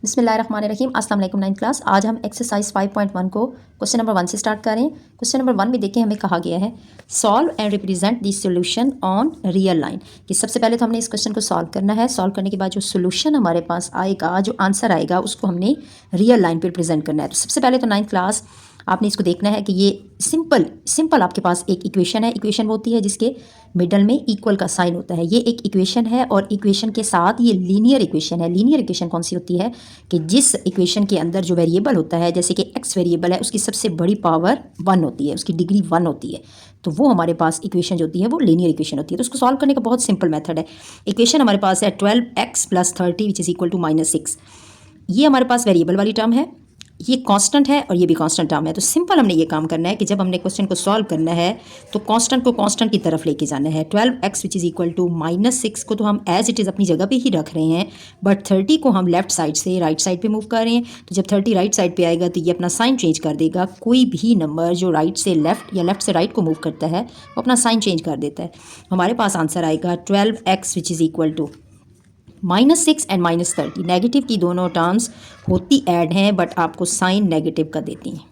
बिस्मिल्लाहिर्रहमानिर्रहीम। अस्सलाम वालेकुम 9th क्लास। आज हम एक्सरसाइज 5.1 को क्वेश्चन नंबर 1 से स्टार्ट करें। क्वेश्चन नंबर 1 में देखें हमें कहा गया है solve and represent the solution on real line. कि सबसे पहले तो हमने इस क्वेश्चन को सॉल्व करना है। सॉल्व करने के बाद जो सॉल्यूशन हमारे पास आएगा, जो आंसर आएगा, उसको हमने रियल लाइन पर रिप्रेजेंट करना है। तो सबसे पहले तो 9th क्लास आपने इसको देखना है कि ये सिंपल आपके पास एक इक्वेशन है। इक्वेशन वो होती है जिसके मिडल में इक्वल का साइन होता है। ये एक इक्वेशन है और इक्वेशन के साथ ये लीनियर इक्वेशन है। लीनियर इक्वेशन कौन सी होती है कि जिस इक्वेशन के अंदर जो वेरिएबल होता है, जैसे कि एक्स वेरिएबल है, उसकी सबसे बड़ी पावर 1 होती है, उसकी डिग्री 1 होती है। तो वो हमारे पास इक्वेशन जो होती है वो लीनियर इक्वेशन होती है। तो उसको सॉल्व करने का बहुत सिंपल मेथड है। इक्वेशन हमारे पास है 12x + 30 which is equal to -6। ये हमारे पास वेरिएबल वाली टर्म है, ये कांस्टेंट है और ये भी कांस्टेंट टर्म है। तो सिंपल हमने ये काम करना है कि जब हमने क्वेश्चन को सॉल्व करना है तो कांस्टेंट को कांस्टेंट की तरफ लेके जाना है। 12x which is equal to -6 को तो हम एज इट इज़ अपनी जगह पे ही रख रहे हैं, बट 30 को हम लेफ्ट साइड से राइट साइड पे मूव कर रहे हैं। तो जब 30 राइट साइड पे आएगा तो ये अपना साइन चेंज कर देगा। कोई भी नंबर जो राइट से लेफ्ट या लेफ्ट से राइट को मूव करता है वो अपना साइन चेंज कर देता है। हमारे पास आंसर आएगा 12x which is equal to -6 and -30। Negative की दोनों टर्म्स होती ऐड हैं, बट आपको साइन नेगेटिव का देती हैं।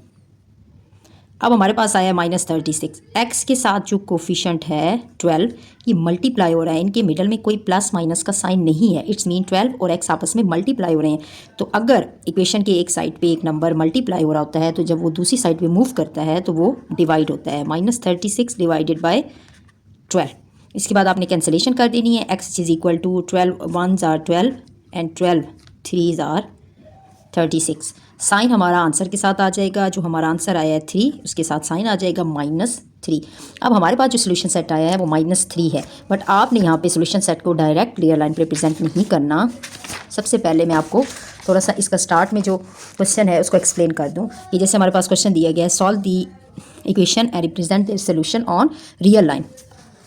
अब हमारे पास आया -36। एक्स के साथ जो कोफिशेंट है 12, ये मल्टीप्लाई हो रहा है। इनके मिडल में कोई प्लस माइनस का साइन नहीं है। इट्स मीन 12 और एक्स आपस में मल्टीप्लाई हो रहे हैं। तो अगर इक्वेशन के एक साइड पे एक नंबर मल्टीप्लाई हो रहा होता है तो जब वो दूसरी साइड पे मूव करता है तो वो डिवाइड होता है। -36 डिवाइडेड बाय 12। इसके बाद आपने कैंसिलेशन कर देनी है। x is equal to 12 1s are 12 and 12 3s are 36। Sign हमारा आंसर के साथ आ जाएगा। जो हमारा आंसर आया है 3, उसके साथ साइन आ जाएगा -3। अब हमारे पास जो सोल्यूशन सेट आया है वो -3 है, बट आपने यहाँ पे सोल्यूशन सेट को डायरेक्ट रियल लाइन पे रिप्रेजेंट नहीं करना। सबसे पहले मैं आपको थोड़ा सा इसका स्टार्ट में जो क्वेश्चन है उसको एक्सप्लेन कर दूँ। कि जैसे हमारे पास क्वेश्चन दिया गया है solve the equation and represent the solution on real line.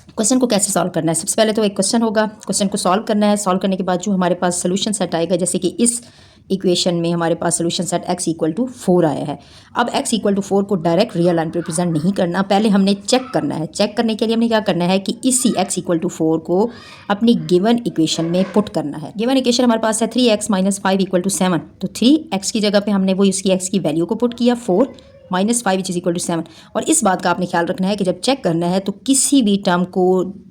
Question को कैसे सॉल्व करना है, सबसे पहले तो एक क्वेश्चन होगा, क्वेश्चन को सॉल्व करना है। सॉल्व करने के बाद जो हमारे पास सोल्यूशन सेट आएगा, जैसे कि इस इक्वेशन में हमारे पास solution set x equal to 4 आया है। अब x इक्वल टू 4 को डायरेक्ट रियल लाइन पे रिप्रेजेंट नहीं करना, पहले हमने चेक करना है। चेक करने के लिए हमने क्या करना है कि इसी x इक्वल टू 4 को अपनी गिवन इक्वेशन में पुट करना है। गिवन इक्वेशन हमारे पास है 3x - 5 इक्वल टू 7। तो 3x की जगह पे हमने वो इसकी x की वैल्यू को पुट किया 4 -5 विच इज़ इक्वल टू 7। और इस बात का आपने ख्याल रखना है कि जब चेक करना है तो किसी भी टर्म को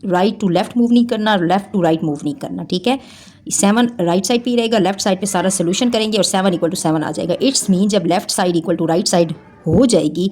राइट टू लेफ्ट मूव नहीं करना, लेफ्ट टू राइट मूव नहीं करना, ठीक है। 7 राइट साइड पे ही रहेगा, लेफ्ट साइड पे सारा सोल्यूशन करेंगे और 7 इक्वल टू 7 आ जाएगा। इट्स मीन जब left side equal to right side हो जाएगी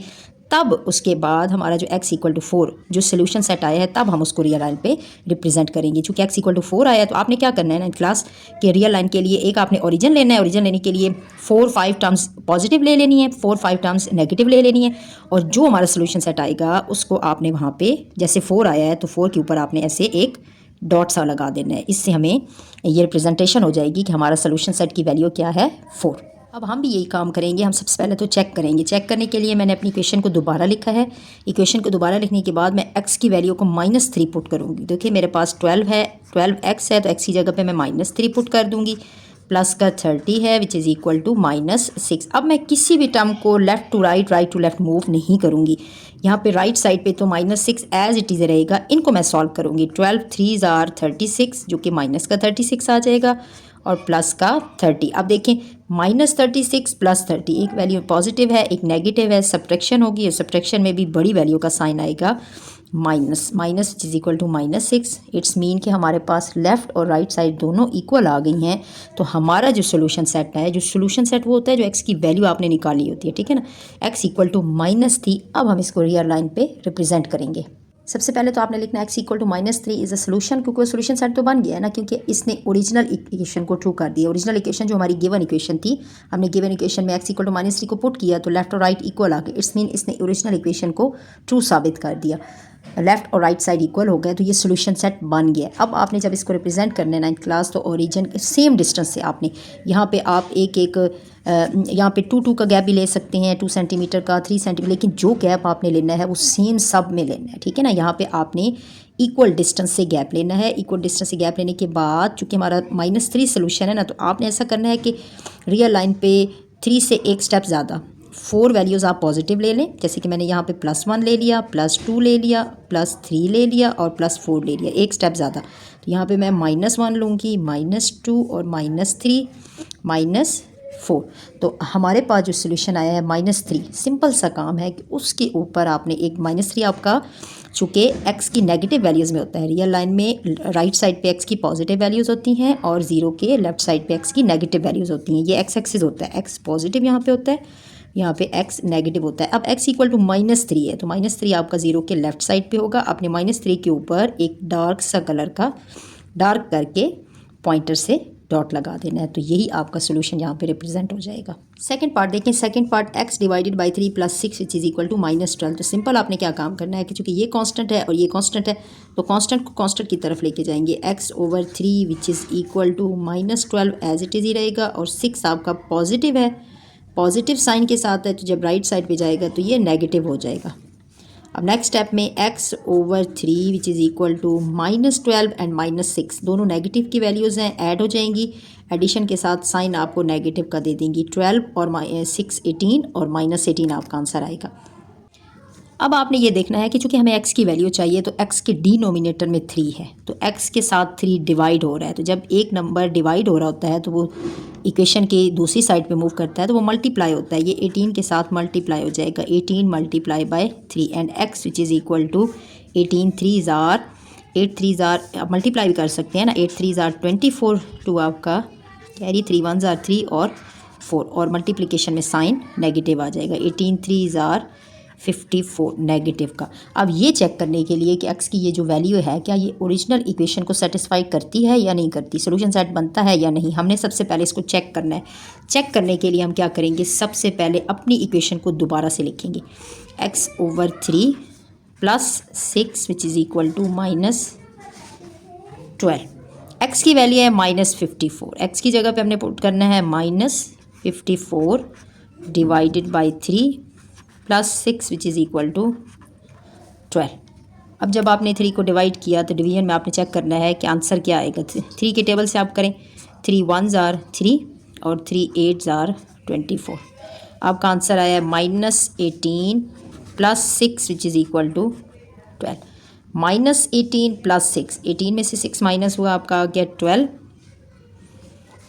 तब उसके बाद हमारा जो x इक्वल टू 4 जो सोल्यूशन सेट आया है तब हम उसको रियल लाइन पे रिप्रेजेंट करेंगे। चूँकि x इक्वल टू 4 आया तो आपने क्या करना है ना क्लास के रियल लाइन के लिए एक आपने ओरिजिन लेना है। ओरिजिन लेने के लिए 4-5 टर्म्स पॉजिटिव ले लेनी है, 4-5 टर्म्स नेगेटिव ले लेनी है, और जो हमारा सोल्यूशन सेट आएगा उसको आपने वहाँ पे जैसे 4 आया है तो 4 के ऊपर आपने ऐसे एक डॉट सा लगा देना है। इससे हमें ये रिप्रेजेंटेशन हो जाएगी कि हमारा सोल्यूशन सेट की वैल्यू क्या है 4। अब हम भी यही काम करेंगे। हम सबसे पहले तो चेक करेंगे। चेक करने के लिए मैंने अपनी इक्वेशन को दोबारा लिखा है। इक्वेशन को दोबारा लिखने के बाद मैं x की वैल्यू को -3 पुट करूँगी। देखिए मेरे पास 12 है, 12x है, तो x की जगह पे मैं -3 पुट कर दूँगी। प्लस का 30 है विच इज़ इक्वल टू -6। अब मैं किसी भी टर्म को left to right, right to left move नहीं करूँगी। यहाँ पे राइट साइड पे तो -6 एज इट इज़ रहेगा। इनको मैं सॉल्व करूँगी। 12 3s आर 36 जो कि माइनस का 36 आ जाएगा और प्लस का 30। अब देखें -36 + 30 एक वैल्यू पॉजिटिव है, एक नेगेटिव है, सब्ट्रैक्शन होगी और सब्ट्रैक्शन में भी बड़ी वैल्यू का साइन आएगा minus is equal to -6। It's mean कि हमारे पास लेफ़्ट और राइट साइड दोनों इक्वल आ गई हैं। तो हमारा जो सोल्यूशन सेट है, जो सोल्यूशन सेट वो होता है जो x की वैल्यू आपने निकाली होती है, ठीक है ना। x equal to -3। अब हम इसको रियल लाइन पे रिप्रेजेंट करेंगे। सबसे पहले तो आपने लिखना x equal to -3 is a solution, क्योंकि सोल्यूशन सेट तो बन गया है ना, क्योंकि इसने ओरिजिनल इक्वेशन को ट्रू कर दिया। ओरिजिनल इक्वेशन जो हमारी गिवन इक्वेशन थी, हमने गिवन इक्वेशन में x इक्वल टू -3 को पुट किया तो लेफ्ट और राइट इक्वल आ गए। इट्स मीन इसने ओरिजिनल इक्वेशन को ट्रू साबित कर दिया। लेफ्ट और राइट साइड इक्वल हो गए तो ये सोल्यूशन सेट बन गया। अब आपने जब इसको रिप्रेजेंट करना है 9th क्लास, तो ओरिजिन सेम डिस्टेंस से आपने यहाँ पे आप एक यहाँ पे 2 का गैप भी ले सकते हैं, 2 सेंटीमीटर का, 3 सेंटीमीटर, लेकिन जो गैप आपने लेना है वो सेम सब में लेना है, ठीक है ना। यहाँ पे आपने इक्वल डिस्टेंस से गैप लेना है। इक्वल डिस्टेंस से गैप लेने के बाद चूँकि हमारा -3 सोल्यूशन है ना, तो आपने ऐसा करना है कि रियल लाइन पे 3 से एक स्टेप ज़्यादा 4 वैल्यूज़ आप पॉजिटिव ले लें। जैसे कि मैंने यहाँ पे +1 ले लिया, +2 ले लिया, +3 ले लिया और +4 ले लिया, एक स्टेप ज़्यादा। तो यहाँ पे मैं -1 लूँगी, -2 और -3, 4। तो हमारे पास जो सोल्यूशन आया है -3, सिंपल सा काम है कि उसके ऊपर आपने एक -3 आपका, चूँकि x की नेगेटिव वैल्यूज़ में होता है, रियल लाइन में राइट साइड पे x की पॉजिटिव वैल्यूज़ होती हैं और 0 के लेफ्ट साइड पे x की नेगेटिव वैल्यूज़ होती हैं। ये x एक्सिस होता है, x पॉजिटिव यहाँ पे होता है, यहाँ पे x नेगेटिव होता है। अब x इक्वल टू -3 है, तो -3 आपका 0 के लेफ्ट साइड पे होगा। आपने -3 के ऊपर एक डार्क सा कलर का डार्क करके पॉइंटर से डॉट लगा देना है, तो यही आपका सोल्यूशन यहाँ पे रिप्रेजेंट हो जाएगा। सेकंड पार्ट देखें, second part x divided by 3 + 6 which is equal to -12। तो सिंपल आपने क्या काम करना है कि चूँकि ये कांस्टेंट है और ये कांस्टेंट है, तो कांस्टेंट को कांस्टेंट की तरफ लेके जाएंगे। x/3 which is equal to -12 as it is ही रहेगा, और 6 आपका पॉजिटिव है, पॉजिटिव साइन के साथ है, तो जब राइट साइड पे जाएगा तो ये नेगेटिव हो जाएगा। अब नेक्स्ट स्टेप में x/3 which is equal to -12 and -6, दोनों नेगेटिव की वैल्यूज़ हैं, ऐड हो जाएंगी। एडिशन के साथ साइन आपको नेगेटिव का दे देंगी। 12 और 6 18 और -18 आपका आंसर आएगा। अब आपने ये देखना है कि चूँकि हमें x की वैल्यू चाहिए, तो x के डिनोमिनेटर में 3 है, तो x के साथ 3 डिवाइड हो रहा है। तो जब एक नंबर डिवाइड हो रहा होता है तो वो इक्वेशन की दूसरी साइड पे मूव करता है, तो वो मल्टीप्लाई होता है। ये 18 के साथ मल्टीप्लाई हो जाएगा, 18 multiply by 3 and x which is equal to 18 3 ज़ार 8 3 ज़ार, आप मल्टीप्लाई भी कर सकते हैं ना, 8 3 ज़ार 24, टू आपका कैरी 3 1 ज़ार 3 और 4, और मल्टीप्लिकेशन में साइन नेगेटिव आ जाएगा। 18 3 ज़ार 54 नेगेटिव का। अब ये चेक करने के लिए कि x की ये जो वैल्यू है, क्या ये ओरिजिनल इक्वेशन को सेटिस्फाई करती है या नहीं करती, सोल्यूशन सेट बनता है या नहीं, हमने सबसे पहले इसको चेक करना है। चेक करने के लिए हम क्या करेंगे, सबसे पहले अपनी इक्वेशन को दोबारा से लिखेंगे। x/3 + 6 which is equal to -12। x की वैल्यू है -54, x की जगह पे हमने पुट करना है -54 divided by 3 + 6 which is equal to 12। अब जब आपने 3 को डिवाइड किया तो डिवीजन में आपने चेक करना है कि आंसर क्या आएगा। 3 के टेबल से आप करें, 3 1 ज़ार 3 और 3 8 ज़ार 24। आपका आंसर आया -18 + 6 विच इज़ इक्वल टू 12। -18 + 6, 18 में से 6 माइनस हुआ, आपका आ गया 12,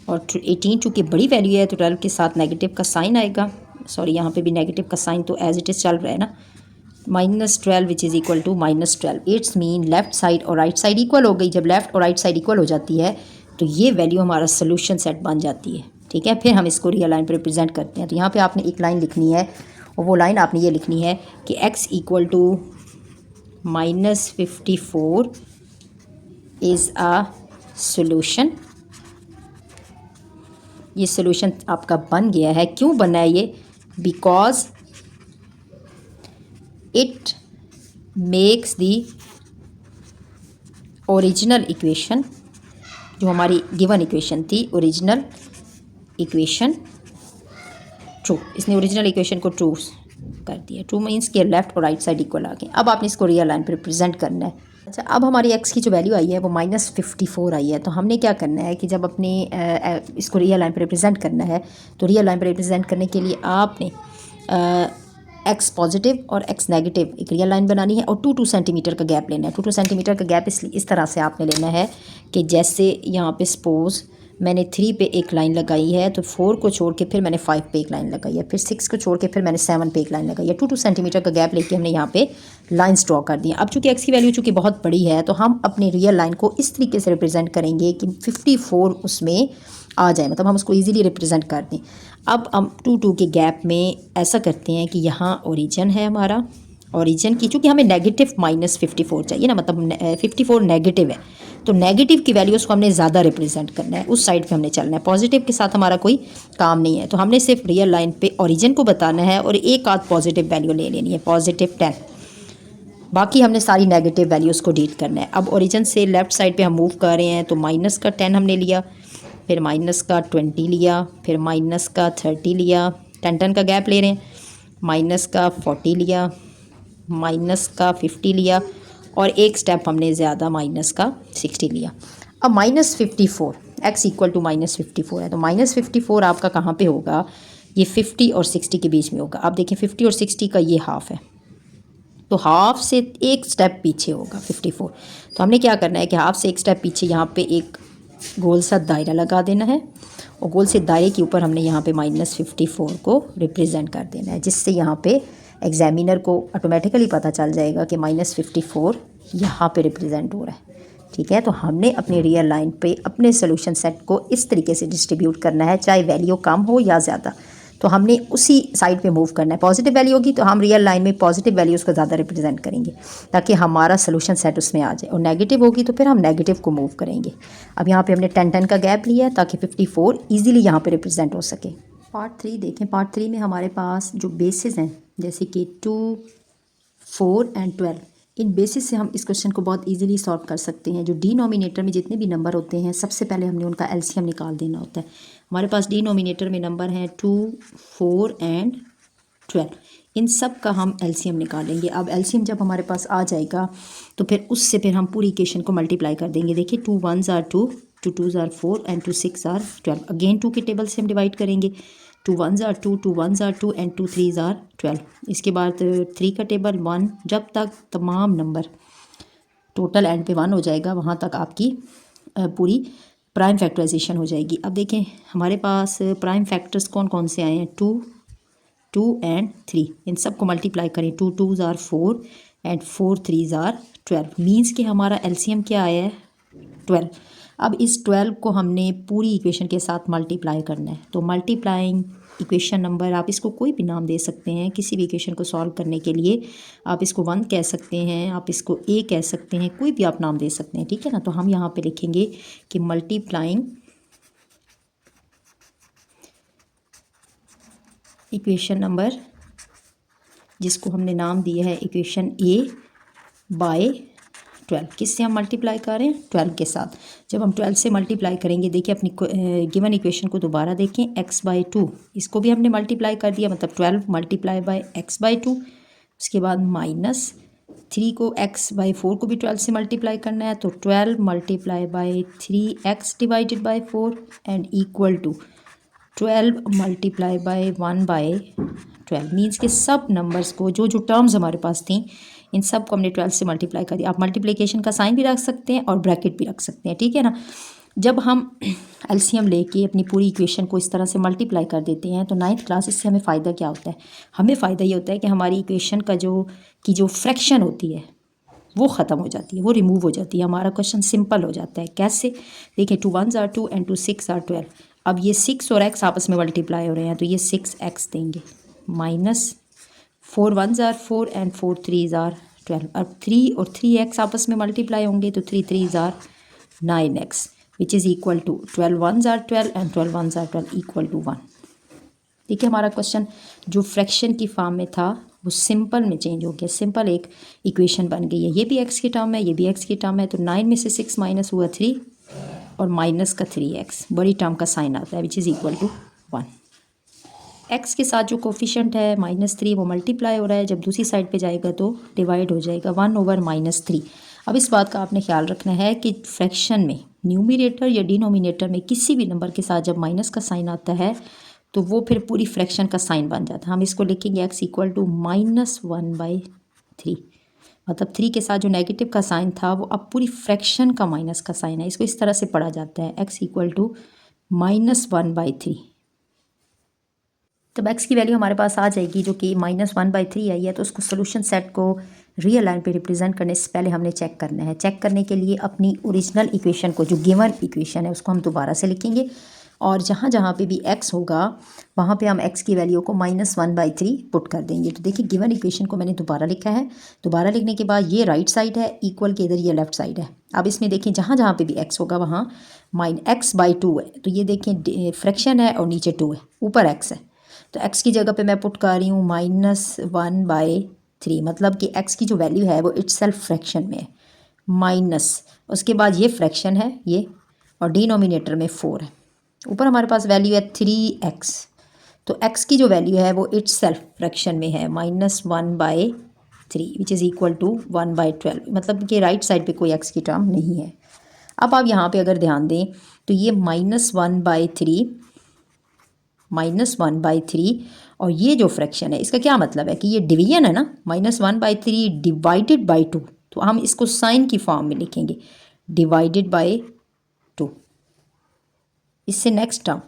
और 18 चूँकि बड़ी वैल्यू है तो 12 के साथ नेगेटिव का साइन आएगा। सॉरी, यहाँ पे भी नेगेटिव का साइन तो एज इट इज़ चल रहा है ना। -12 which is equal to -12, it's mean left side और राइट साइड इक्वल हो गई। जब लेफ्ट और राइट साइड इक्वल हो जाती है तो ये वैल्यू हमारा सोल्यूशन सेट बन जाती है। ठीक है, फिर हम इसको रियल लाइन पर रिप्रेजेंट करते हैं। तो यहाँ पे आपने एक लाइन लिखनी है, और वो लाइन आपने ये लिखनी है कि x equal to -54 is a solution. ये सोल्यूशन आपका बन गया है। क्यों बना है ये, because it makes the original equation, जो हमारी गिवन इक्वेशन थी, ओरिजिनल इक्वेशन ट्रू। इसने ओरिजिनल इक्वेशन को ट्रू कर दिया। ट्रू मीन्स के लेफ्ट और राइट साइड इक्वल आ गए। अब आपने इसको रियल लाइन पर रिप्रेजेंट करना है। अच्छा, अब हमारी x की जो वैल्यू आई है वो -54 आई है। तो हमने क्या करना है कि जब अपने इसको रियल लाइन पर रिप्रेजेंट करना है, तो रियल लाइन पर रिप्रेजेंट करने के लिए आपने x पॉजिटिव और x नेगेटिव एक रियल लाइन बनानी है, और 2 सेंटीमीटर का गैप लेना है। 2 सेंटीमीटर का गैप इस तरह से आपने लेना है कि जैसे यहाँ पे सपोज़ मैंने 3 पे एक लाइन लगाई है, तो 4 को छोड़ के फिर मैंने 5 पे एक लाइन लगाई है, फिर 6 को छोड़ के फिर मैंने 7 पे एक लाइन लगाई है। 2 सेंटीमीटर का गैप लेके हमने यहाँ पे लाइन्स ड्रॉ कर दी। अब चूँकि x की वैल्यू चूँकि बहुत बड़ी है, तो हम अपनी रियल लाइन को इस तरीके से रिप्रेजेंट करेंगे कि 54 उसमें आ जाए, मतलब हम उसको ईजिली रिप्रेजेंट कर दें। अब हम 2 के गैप में ऐसा करते हैं कि यहाँ ओरिजिन है हमारा, ओरिजिन की चूँकि हमें नेगेटिव -54 चाहिए ना, मतलब 54 नेगेटिव है, तो नेगेटिव की वैल्यूज़ को हमने ज़्यादा रिप्रेजेंट करना है, उस साइड पे हमने चलना है। पॉजिटिव के साथ हमारा कोई काम नहीं है, तो हमने सिर्फ रियल लाइन पे ओरिजिन को बताना है और एक आध पॉजिटिव वैल्यू ले लेनी है, +10। बाकी हमने सारी नेगेटिव वैल्यूज़ को डील करना है। अब ओरिजिन से लेफ़्ट साइड पे हम मूव कर रहे हैं, तो -10 हमने लिया, फिर -20 लिया, फिर -30 लिया, 10 का गैप ले रहे हैं, -40 लिया, -50 लिया, और एक स्टेप हमने ज़्यादा -60 लिया। अब -54 x इक्वल टू -54 है, तो -54 आपका कहाँ पे होगा, ये 50 और 60 के बीच में होगा। आप देखें 50 और 60 का ये हाफ है, तो हाफ से एक स्टेप पीछे होगा 54। तो हमने क्या करना है कि हाफ से एक स्टेप पीछे यहाँ पे एक गोल सा दायरा लगा देना है और गोल से दायरे के ऊपर हमने यहाँ पे -54 को रिप्रेजेंट कर देना है, जिससे यहाँ पे एग्जामिनर को ऑटोमेटिकली पता चल जाएगा कि -54 यहाँ पे रिप्रेजेंट हो रहा है। ठीक है, तो हमने अपनी रियल लाइन पे अपने सोल्यूशन सेट को इस तरीके से डिस्ट्रीब्यूट करना है, चाहे वैल्यू कम हो या ज़्यादा, तो हमने उसी साइड पे मूव करना है। पॉजिटिव वैल्यू होगी तो हम रियल लाइन में पॉजिटिव वैल्यूज़ को ज़्यादा रिप्रेजेंट करेंगे ताकि हमारा सोल्यूशन सेट उसमें आ जाए, और नेगेटिव होगी तो फिर हम नेगेटिव को मूव करेंगे। अब यहाँ पे हमने 10-10 का गैप लिया है ताकि 54 ईजिली यहाँ पे रिप्रेजेंट हो सके। पार्ट 3 देखें। पार्ट 3 में हमारे पास जो बेसिस हैं जैसे कि 2, 4 एंड 12, इन बेसिस से हम इस क्वेश्चन को बहुत इजीली सॉल्व कर सकते हैं। जो डिनोमिनेटर में जितने भी नंबर होते हैं सबसे पहले हमने उनका एलसीएम निकाल देना होता है। हमारे पास डिनोमिनेटर में नंबर हैं 2, 4 एंड 12, इन सब का हम एलसीएम निकालेंगे। अब एलसीएम जब हमारे पास आ जाएगा तो फिर उससे फिर हम पूरी इक्वेशन को मल्टीप्लाई कर देंगे। देखिए 2 1s are 2, 2 2s are 4 and 2 6 are 12। Again 2 के टेबल से हम डिवाइड करेंगे। 2 1s are 2, 2 1s are 2 and 2 3s are 12। इसके बाद 3 का टेबल 1, जब तक तमाम नंबर टोटल एंड पे 1 हो जाएगा वहाँ तक आपकी पूरी प्राइम फैक्टराइजेशन हो जाएगी। अब देखें हमारे पास प्राइम फैक्टर्स कौन कौन से आए हैं, 2, 2 एंड 3। इन सब को मल्टीप्लाई करें, 2 2s are 4 and 4 3s are 12। Means कि हमारा एलसीएम क्या आया है, 12। अब इस 12 को हमने पूरी इक्वेशन के साथ मल्टीप्लाई करना है। तो मल्टीप्लाइंग इक्वेशन नंबर, आप इसको कोई भी नाम दे सकते हैं किसी भी इक्वेशन को सॉल्व करने के लिए। आप इसको 1 कह सकते हैं, आप इसको a कह सकते हैं, कोई भी आप नाम दे सकते हैं। ठीक है ना। तो हम यहाँ पे लिखेंगे कि मल्टीप्लाइंग इक्वेशन नंबर, जिसको हमने नाम दिया है इक्वेशन a बाय 12। किससे हम मल्टीप्लाई कर रहे हैं, 12 के साथ। जब हम 12 से मल्टीप्लाई करेंगे, देखिए अपनी गिवन इक्वेशन को दोबारा देखें, x/2, इसको भी हमने मल्टीप्लाई कर दिया, मतलब 12 मल्टीप्लाई बाय x/2। उसके बाद -3 को x/4 को भी 12 से मल्टीप्लाई करना है, तो 12 multiply by 3x divided by 4 and equal to 12 multiply by 1/12। Means के सब नंबर्स को जो जो टर्म्स हमारे पास थी इन सब को हमने 12 से मल्टीप्लाई कर दिया। आप मल्टीप्लिकेशन का साइन भी रख सकते हैं और ब्रैकेट भी रख सकते हैं। ठीक है ना। जब हम एलसीएम लेके अपनी पूरी इक्वेशन को इस तरह से मल्टीप्लाई कर देते हैं तो 9th क्लास इससे हमें फ़ायदा क्या होता है, हमें फ़ायदा ये होता है कि हमारी इक्वेशन का जो फ्रैक्शन होती है वो ख़त्म हो जाती है, वो रिमूव हो जाती है। हमारा क्वेश्चन सिंपल हो जाता है। कैसे, देखिए 2 1s are 2 एंड 2 6 are 12। अब ये 6 और x आपस में मल्टीप्लाई हो रहे हैं तो ये 6x देंगे, -4 1s are 4 and 4 3s are 12। अब 3 और 3x आपस में मल्टीप्लाई होंगे तो 3 3s are 9x which is equal to 12 1s are 12 and 12 1s are 12 equal to 1। ठीक है, हमारा क्वेश्चन जो फ्रैक्शन की फॉर्म में था वो सिंपल में चेंज हो गया। सिंपल एक इक्वेशन बन गई है। ये भी x की टर्म है, ये भी x की टर्म है, तो 9 में से 6 माइनस हुआ 3 और माइनस का 3x, बड़ी टर्म का साइन आता है which is equal to 1। x के साथ जो कोफिशिएंट है -3 वो मल्टीप्लाई हो रहा है, जब दूसरी साइड पे जाएगा तो डिवाइड हो जाएगा 1/-3। अब इस बात का आपने ख्याल रखना है कि फ्रैक्शन में न्यूमरेटर या डिनोमिनेटर में किसी भी नंबर के साथ जब माइनस का साइन आता है तो वो फिर पूरी फ्रैक्शन का साइन बन जाता है। हम इसको लिखेंगे x इक्वल टू -1/3, मतलब 3 के साथ जो नेगेटिव का साइन था वो अब पूरी फ्रैक्शन का माइनस का साइन है। इसको इस तरह से पढ़ा जाता है, x इक्वल टू -1/3। तब x की वैल्यू हमारे पास आ जाएगी जो कि -1/3 आई है। तो उसको सोल्यूशन सेट को रियल लाइन पे रिप्रेजेंट करने से पहले हमने चेक करना है। चेक करने के लिए अपनी ओरिजिनल इक्वेशन को, जो गिवन इक्वेशन है, उसको हम दोबारा से लिखेंगे और जहाँ जहाँ पे भी x होगा वहाँ पे हम x की वैल्यू को -1/3 पुट कर देंगे। तो देखिए गिवन इक्वेशन को मैंने दोबारा लिखा है। दोबारा लिखने के बाद ये राइट साइड है इक्वल के इधर ये लेफ्ट साइड है। अब इसमें देखें जहाँ जहाँ पे भी x होगा वहाँ -x/2 है। तो ये देखें फ्रैक्शन है और नीचे 2 है, ऊपर x है, तो x की जगह पे मैं पुट कर रही हूँ -1/3, मतलब कि x की जो वैल्यू है वो इटसेल्फ फ्रैक्शन में है माइनस, उसके बाद ये फ्रैक्शन है ये, और डिनोमिनेटर में 4 है। ऊपर हमारे पास वैल्यू है 3x, तो x की जो वैल्यू है वो इटसेल्फ फ्रैक्शन में है -1/3 विच इज़ इक्वल टू 1/12, मतलब कि राइट साइड पे कोई x की टर्म नहीं है। अब आप यहाँ पे अगर ध्यान दें तो ये -1/3 और ये जो फ्रैक्शन है इसका क्या मतलब है कि ये डिवीजन है ना, -1/3 डिवाइडेड बाई 2, तो हम इसको साइन की फॉर्म में लिखेंगे डिवाइडेड बाई 2। इससे next term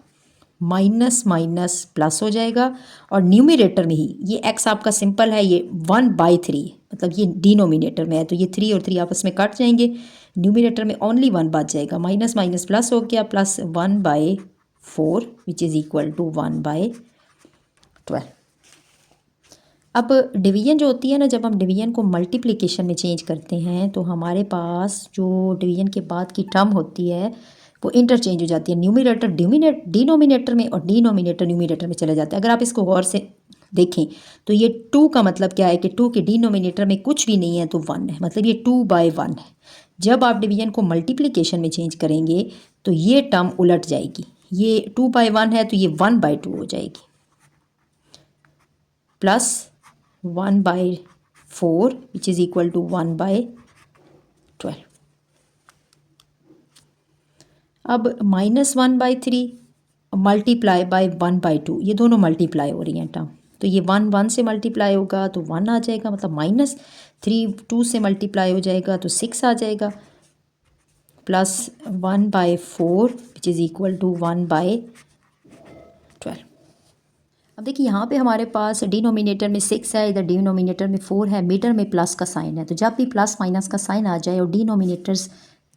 minus minus plus हो जाएगा और न्यूमिनेटर में ही ये x आपका सिंपल है, ये 1/3 मतलब ये डिनोमिनेटर में है तो ये 3 और 3 आपस में कट जाएंगे, न्यूमिनेटर में ओनली 1 बच जाएगा, माइनस माइनस प्लस हो गया, plus 1/4 which is equal to 1/12। अब डिवीजन जो होती है ना, जब हम डिवीजन को मल्टीप्लिकेशन में चेंज करते हैं तो हमारे पास जो डिवीजन के बाद की टर्म होती है वो इंटरचेंज हो जाती है, न्यूमिनेटर डिनोमिनेटर में और डिनोमिनेटर न्यूमिनेटर में चला जाता है। अगर आप इसको गौर से देखें तो ये 2 का मतलब क्या है कि 2 के डिनोमिनेटर में कुछ भी नहीं है तो 1 है, मतलब ये 2/1 है। जब आप डिवीजन को मल्टीप्लिकेशन में चेंज करेंगे तो ये टर्म उलट जाएगी, ये 2/1 है तो ये 1/2 हो जाएगी, plus 1/4 which is equal to 1/12। अब -1/3 मल्टीप्लाई बाय 1/2, ये दोनों मल्टीप्लाई हो रही हैं टर्म, तो ये 1 से मल्टीप्लाई होगा तो 1 आ जाएगा, मतलब -3 2 से मल्टीप्लाई हो जाएगा तो 6 आ जाएगा, plus 1/4 which is equal to 1/12। अब देखिए यहाँ पे हमारे पास डिनोमिनेटर में 6 है, इधर डिनोमिनेटर में 4 है, मीटर में प्लस का साइन है, तो जब भी प्लस माइनस का साइन आ जाए और डिनोमिनेटर्स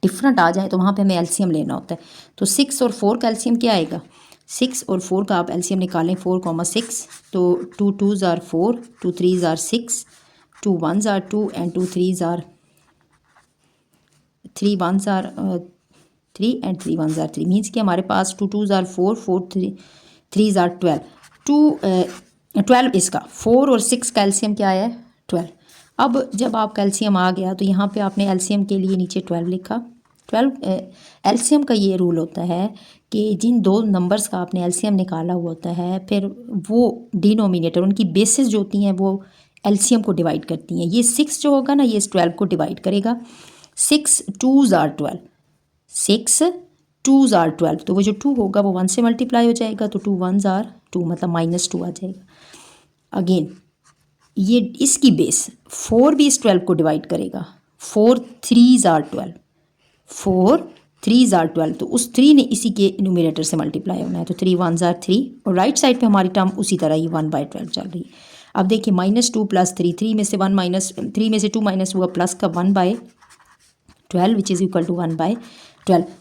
डिफरेंट आ जाए तो वहाँ पे हमें एलसीएम लेना होता है। तो 6 और 4 का एलसीएम क्या आएगा, 6 और 4 का आप एलसीएम निकालें, 4,6, तो 2 2s are 4, 2 3s are 6, 2 1s are 2 and 2 3s are 3 1s are 3 and 3 1s are 3, means कि हमारे पास 2 2s are 4, 4 3s are 12, 12 इसका 4 और 6 का एलसीएम क्या है 12। अब जब आपका एलसीएम आ गया तो यहाँ पे आपने एलसीएम के लिए नीचे 12 लिखा। 12 एलसीएम का ये रूल होता है कि जिन दो नंबर्स का आपने एलसीएम निकाला हुआ होता है फिर वो डिनोमिनेटर उनकी बेसिस जो होती हैं वो एलसीएम को डिवाइड करती हैं। ये 6 जो होगा ना ये इस 12 को डिवाइड करेगा, 6 2s are 12, 6 2s are 12, तो वो जो 2 होगा वो 1 से मल्टीप्लाई हो जाएगा तो 2 1s are 2 मतलब -2 आ जाएगा। अगेन ये इसकी बेस 4 भी इस 12 को डिवाइड करेगा, 4 3s are 12, 4 3s are 12, तो उस 3 ने इसी के न्यूमिनेटर से मल्टीप्लाई होना है, तो 3 1s are 3 और राइट साइड पे हमारी टर्म उसी तरह ही 1/12 चल रही है। अब देखिए -2 + 3, 3 में से 1 माइनस 3 में से 2 माइनस हुआ, प्लस का 1/12 विच इज़ इक्वल टू 1/12।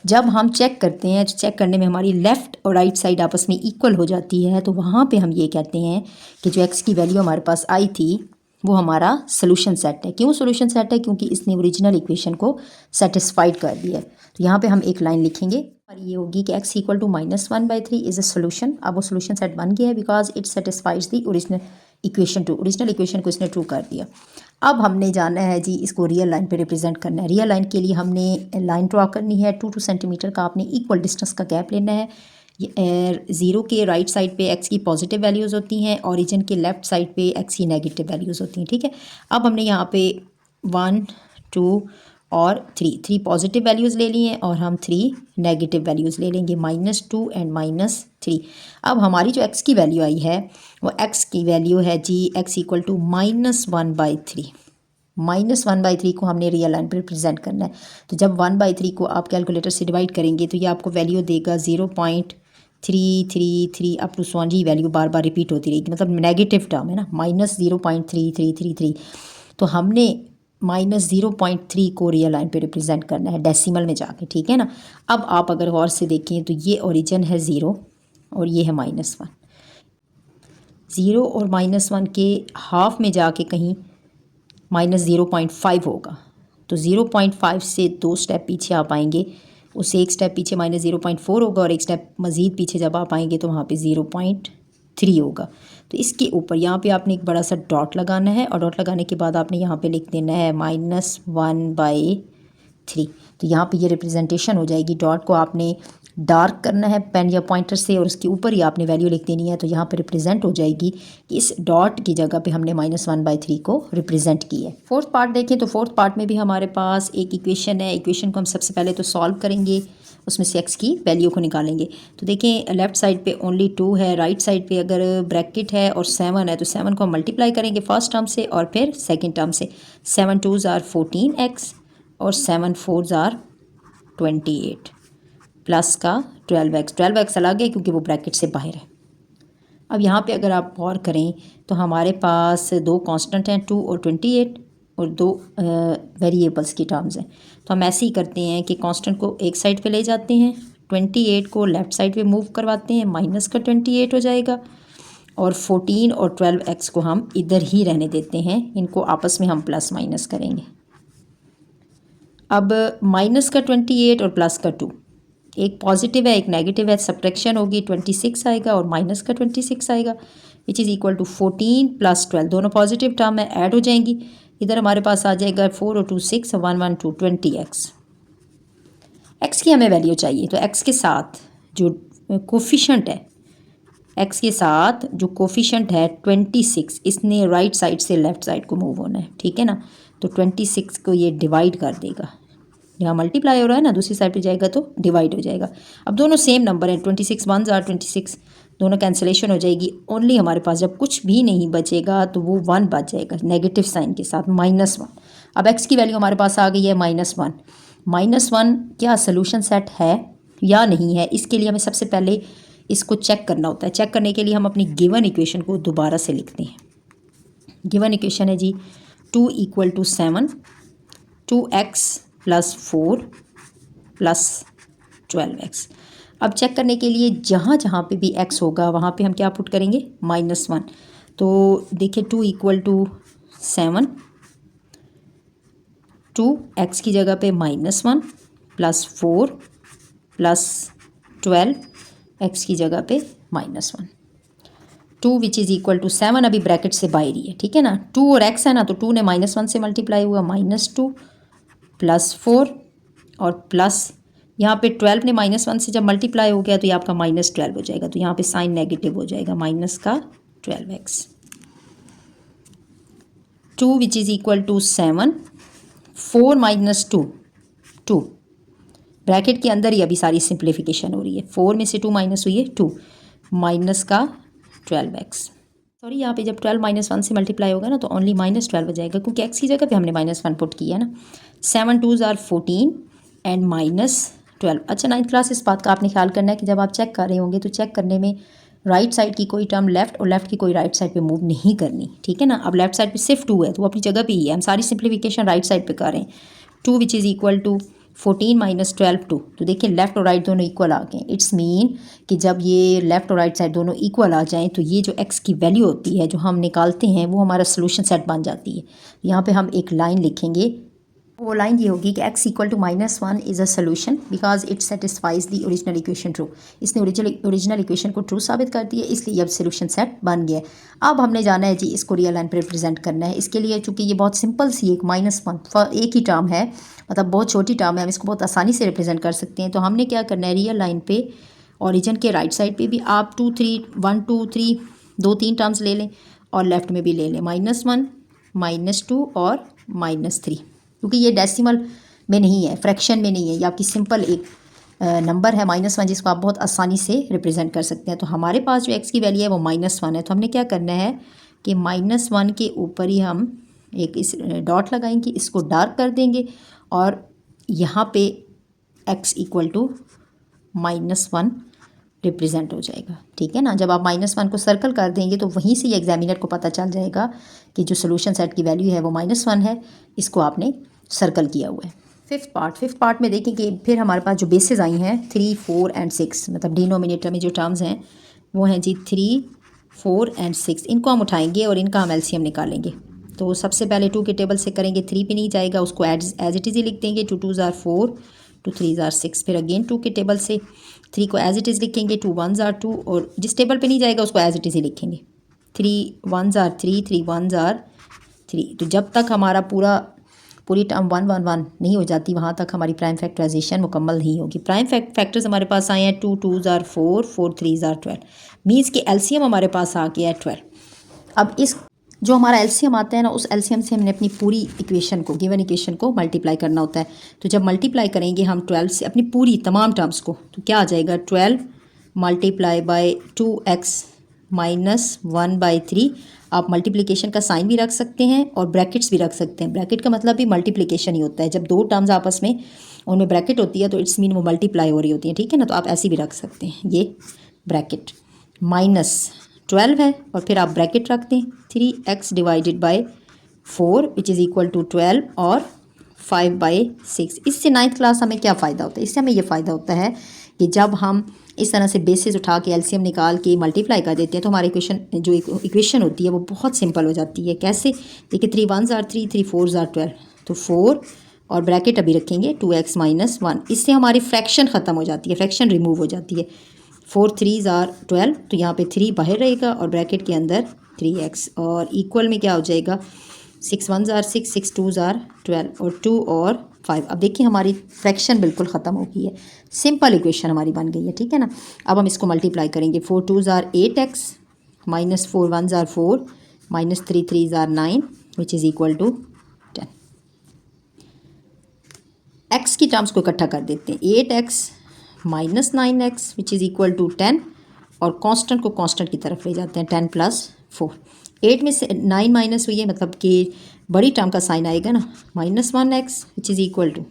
जब हम चेक करते हैं, चेक करने में हमारी लेफ़्ट और राइट साइड आपस में इक्वल हो जाती है तो वहाँ पे हम ये कहते हैं कि जो एक्स की वैल्यू हमारे पास आई थी वो हमारा सोल्यूशन सेट है। क्यों सोल्यूशन सेट है, क्योंकि इसने ओरिजिनल इक्वेशन को सेटिस्फाइड कर दिया है। तो यहाँ पे हम एक लाइन लिखेंगे और ये होगी कि x equal to -1/3 is a solution. अब वो सोल्यूशन सेट बन गया है because it satisfies the original equation too, original equation को इसने ट्रू कर दिया। अब हमने जाना है जी इसको रियल लाइन पे रिप्रेजेंट करना है। रियल लाइन के लिए हमने लाइन ड्रॉ करनी है, 2 सेंटीमीटर का आपने इक्वल डिस्टेंस का गैप लेना है। 0 के राइट साइड पे x की पॉजिटिव वैल्यूज़ होती हैं, ओरिजिन के लेफ़्ट साइड पे x की नेगेटिव वैल्यूज़ होती हैं, ठीक है। अब हमने यहाँ पे 1 2 और 3 पॉजिटिव वैल्यूज़ ले ली हैं और हम 3 नेगेटिव वैल्यूज़ ले लेंगे, -2 एंड -3। अब हमारी जो x की वैल्यू आई है वो x की वैल्यू है जी x इक्वल टू -1/3। -1/3 को हमने रियल लाइन पर रिप्रेजेंट करना है। तो जब 1/3 को आप कैलकुलेटर से डिवाइड करेंगे तो ये आपको वैल्यू देगा 0.333 अप टू सॉन, जी वैल्यू बार बार रिपीट होती रहेगी, मतलब नेगेटिव टर्म है ना, -0.3333। तो हमने -0.3 को रियल लाइन पे रिप्रेजेंट करना है डेसिमल में जाके, ठीक है ना। अब आप अगर गौर से देखें तो ये ओरिजिन है 0 और ये है -1, 0 और -1 के हाफ में जाके कहीं -0.5 होगा, तो 0.5 से 2 स्टेप पीछे आप आएंगे, उससे एक स्टेप पीछे -0.4 होगा और एक स्टेप मज़ीद पीछे जब आप आएंगे तो वहाँ पे 0.3 होगा। तो इसके ऊपर यहाँ पे आपने एक बड़ा सा डॉट लगाना है और डॉट लगाने के बाद आपने यहाँ पे लिख देना है -1/3। तो यहाँ पे ये रिप्रेजेंटेशन हो जाएगी। डॉट को आपने डार्क करना है पेन या पॉइंटर से और उसके ऊपर ही आपने वैल्यू लिख देनी है, तो यहाँ पे रिप्रेजेंट हो जाएगी कि इस डॉट की जगह पे हमने -1/3 को रिप्रेजेंट किया है। फोर्थ पार्ट देखें तो फोर्थ पार्ट में भी हमारे पास एक इक्वेशन है। इक्वेशन को हम सबसे पहले तो सॉल्व करेंगे, उसमें से x की वैल्यू को निकालेंगे। तो देखें लेफ़्ट साइड पे ओनली 2 है, राइट साइड पे अगर ब्रैकेट है और 7 है तो 7 को हम मल्टीप्लाई करेंगे फर्स्ट टर्म से और फिर सेकंड टर्म से। 7 2s are 14x और 7 4s are 28। प्लस का 12x अलग है क्योंकि वो ब्रैकेट से बाहर है। अब यहाँ पे अगर आप गौर करें तो हमारे पास दो कांस्टेंट हैं 2 और 28 और दो वेरिएबल्स की टर्म्स हैं। तो हम ऐसे ही करते हैं कि कांस्टेंट को एक साइड पे ले जाते हैं, 28 को लेफ़्ट साइड पे मूव करवाते हैं, माइनस का 28 हो जाएगा और 14 और 12x को हम इधर ही रहने देते हैं, इनको आपस में हम प्लस माइनस करेंगे। अब माइनस का 28 और प्लस का 2, एक पॉजिटिव है एक नेगेटिव है, सब्ट्रैक्शन होगी 26 आएगा और माइनस का 26 आएगा, which is equal to 14 plus 12, दोनों पॉजिटिव टर्म है ऐड हो जाएंगी। इधर हमारे पास आ जाएगा 4 और 2 6 1 1 2 20x। x की हमें वैल्यू चाहिए, तो x के साथ जो कोफिशेंट है, x के साथ जो कोफिशेंट है 26, इसने राइट साइड से लेफ़्ट साइड को मूव होना है, ठीक है ना। तो 26 को ये डिवाइड कर देगा, यहाँ मल्टीप्लाई हो रहा है ना, दूसरी साइड पे जाएगा तो डिवाइड हो जाएगा। अब दोनों सेम नंबर हैं, 26 1 जार 26, दोनों कैंसिलेशन हो जाएगी। ओनली हमारे पास जब कुछ भी नहीं बचेगा तो वो 1 बच जाएगा नेगेटिव साइन के साथ, -1। अब x की वैल्यू हमारे पास आ गई है -1। -1 क्या सोल्यूशन सेट है या नहीं है, इसके लिए हमें सबसे पहले इसको चेक करना होता है। चेक करने के लिए हम अपनी गिवन इक्वेशन को दोबारा से लिखते हैं। गिवन इक्वेशन है जी 2 = 7, 2x + 4 + 12x। अब चेक करने के लिए जहाँ जहाँ पे भी x होगा वहाँ पे हम क्या पुट करेंगे, -1। तो देखिए 2 = 7, 2x की जगह पे -1 + 4 + 12, x की जगह पे -1, 2 विच इज़ इक्वल टू 7 अभी ब्रैकेट से बाहर ही है, ठीक है ना। 2 और x है ना, तो 2 ने -1 से मल्टीप्लाई हुआ, -2 + 4 और प्लस यहाँ पे 12 ने -1 से जब मल्टीप्लाई हो गया तो ये आपका -12 हो जाएगा, तो यहाँ पे साइन नेगेटिव हो जाएगा, माइनस का 12x। 2 which is equal to 7, 4 - 2 2, bracket के अंदर ही अभी सारी सिंप्लीफिकेशन हो रही है, 4 में से 2 माइनस हुई है 2, माइनस का 12x। सॉरी यहाँ पे जब 12 -1 से मल्टीप्लाई होगा ना तो ओनली -12 हो जाएगा क्योंकि x की जगह पे हमने -1 पुट किया है ना। 7 2s are 14 एंड -12। अच्छा 9th क्लास, इस बात का आपने ख्याल करना है कि जब आप चेक कर रहे होंगे तो चेक करने में राइट साइड की कोई टर्म लेफ्ट और लेफ्ट की कोई राइट साइड पे मूव नहीं करनी, ठीक है ना। अब लेफ्ट साइड पे सिर्फ 2 है तो वो अपनी जगह पे ही है, हम सारी सिंप्लीफिकेशन राइट साइड पे कर रहे हैं। 2 विच इज़ इक्वल टू 14 - 12 2, तो देखिए लेफ़्ट और राइट दोनों इक्वल आ गए। इट्स मीन कि जब ये लेफ़्ट और राइट साइड दोनों इक्वल आ जाएं तो ये जो x की वैल्यू होती है जो हम निकालते हैं वो हमारा सोल्यूशन सेट बन जाती है। यहाँ पे हम एक लाइन लिखेंगे, वो लाइन ये होगी कि x = -1 is a solution because it satisfies the original equation true. इसने ओरिजिनल इक्वेशन को ट्रू साबित कर दी है, इसलिए अब सोल्यूशन सेट बन गया है। अब हमने जाना है जी इसको रियल लाइन पर रिप्रेजेंट करना है। इसके लिए चूँकि ये बहुत सिंपल सी एक -1 एक ही टर्म है, मतलब बहुत छोटी टर्म है, हम इसको बहुत आसानी से रिप्रेजेंट कर सकते हैं। तो हमने क्या करना है, रियल लाइन पे ओरिजिन के राइट साइड पे भी आप 2 3 1 2 3 2-3 टर्म्स ले लें और लेफ़्ट में भी ले लें, -1 -2 और -3, क्योंकि ये डेसिमल में नहीं है, फ्रैक्शन में नहीं है, ये आपकी सिंपल एक नंबर है -1 जिसको आप बहुत आसानी से रिप्रेजेंट कर सकते हैं। तो हमारे पास जो x की वैल्यू है वो -1 है, तो हमने क्या करना है कि -1 के ऊपर ही हम एक इस डॉट लगाएंगे, इसको डार्क कर देंगे और यहाँ पे x = -1 रिप्रेजेंट हो जाएगा, ठीक है ना। जब आप -1 को सर्कल कर देंगे तो वहीं से ये एग्जामिनर को पता चल जाएगा कि जो सोल्यूशन सेट की वैल्यू है वो -1 है, इसको आपने सर्कल किया हुआ है। फिफ्थ पार्ट में देखें कि फिर हमारे पास जो बेसिस आई हैं 3 4 एंड 6, मतलब डिनोमिनेटर में जो टर्म्स हैं वो हैं जी 3 4 एंड 6, इनको हम उठाएंगे और इनका हम एलसीएम निकालेंगे। तो सबसे पहले 2 के टेबल से करेंगे, 3 पे नहीं जाएगा, उसको एज इट इज़ ही लिख देंगे, 2 2s are 4 2 3s are 6। फिर अगेन 2 के टेबल से 3 को एज इट इज़ लिखेंगे, 2 1s are 2 और जिस टेबल पे नहीं जाएगा उसको एज इट इज़ ही लिखेंगे, 3 1s are 3 3 1s are 3। तो जब तक हमारा पूरी टर्म 1 1 1 नहीं हो जाती वहाँ तक हमारी प्राइम फैक्टराइजेशन मुकम्मल नहीं होगी। प्राइम फैक्टर्स हमारे पास आए हैं 2 2s are 4 4 3s are 12, means कि एलसीएम हमारे पास आ गया है 12। अब इस जो हमारा एलसीएम आता है ना, उस एलसीएम से हमने अपनी पूरी इक्वेशन को, गिवन इक्वेशन को मल्टीप्लाई करना होता है। तो जब मल्टीप्लाई करेंगे हम 12 से अपनी पूरी तमाम टर्म्स को, तो क्या आ जाएगा, 12 × 2x -1/3। आप मल्टीप्लिकेशन का साइन भी रख सकते हैं और ब्रैकेट्स भी रख सकते हैं। ब्रैकेट का मतलब भी मल्टीप्लिकेशन ही होता है। जब दो टर्म्स आपस में उनमें ब्रैकेट होती है तो इट्स मीन वो मल्टीप्लाई हो रही होती है, ठीक है ना। तो आप ऐसे भी रख सकते हैं, ये ब्रैकेट -12 है और फिर आप ब्रैकेट रख दें 3x divided by 4 which is equal to 12 और 5/6। इससे 9th क्लास हमें क्या फ़ायदा होता है? इससे हमें ये फ़ायदा होता है कि जब हम इस तरह से बेसिस उठा के एलसीएम निकाल के मल्टीप्लाई कर देते हैं तो हमारी इक्वेशन होती है वो बहुत सिंपल हो जाती है। कैसे? देखिए 3 1s are 3, 3 4s are 12, तो 4 और ब्रैकेट अभी रखेंगे 2x - 1। इससे हमारी फ्रैक्शन ख़त्म हो जाती है, फ्रैक्शन रिमूव हो जाती है। 4 3s are 12, तो यहाँ पे 3 बाहर रहेगा और ब्रैकेट के अंदर 3x और इक्वल में क्या हो जाएगा 6 1s are 6, 6 2s are 12 और 2 और 5। अब देखिए हमारी फ्रैक्शन बिल्कुल ख़त्म हो गई है, सिंपल इक्वेशन हमारी बन गई है, ठीक है ना। अब हम इसको मल्टीप्लाई करेंगे 4 2s are 8x -4 1s are 4 -3 3s are 9 which is equal to 10। x की टर्म्स को इकट्ठा कर देते हैं 8x -9x which is equal to 10 और कांस्टेंट को कांस्टेंट की तरफ ले जाते हैं 10 + 4। 8 में से 9 माइनस हुई है मतलब कि बड़ी टर्म का साइन आएगा ना -1x which is equal to,